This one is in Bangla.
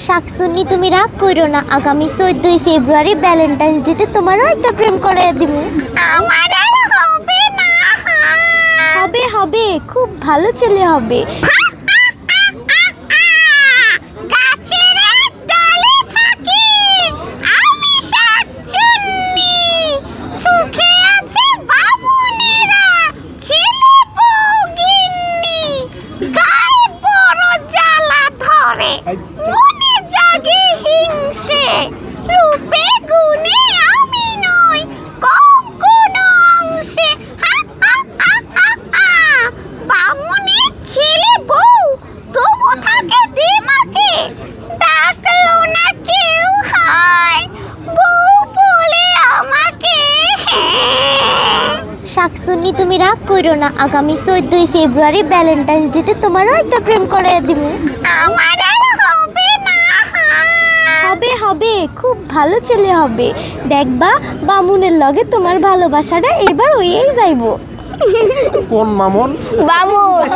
শাকসুন্নি তুমি রাগ করো না, আগামী 14ই ফেব্রুয়ারি ভ্যালেন্টাইন্স ডেতে তোমারও একটা প্রেম করে দিব। আমার আর হবে না। হবে হবে, খুব ভালো ছেলে হবে। গাছের এক ডালে থাকি আমি শাকচুন্নি, সুখে আছে বামুনেরা, ছেলে বউ গিন্নি। গায়ে বড় জ্বালা ধরে, মনে জাগে হিংসে, রূপে গুণে আমি নই কম কোনো অংশে। বামুনের ছেলে বউ, তবু থাকে দিমাকে, ডাকলো না কেউ হায়, বউ বলে আমাকে। শাকসুন্নি তুমি রাগ করো না, আগামী 14ই ফেব্রুয়ারি ভ্যালেন্টাইন্স ডেতে তোমারও একটা প্রেম করে দিব। আমার আর হবে না। হবে হবে, খুব ভালো ছেলে হবে। দেখবা বামুনের লগে তোমার ভালোবাসাটা এবার হয়েই যাইবো। কোন মামুন? বামুন।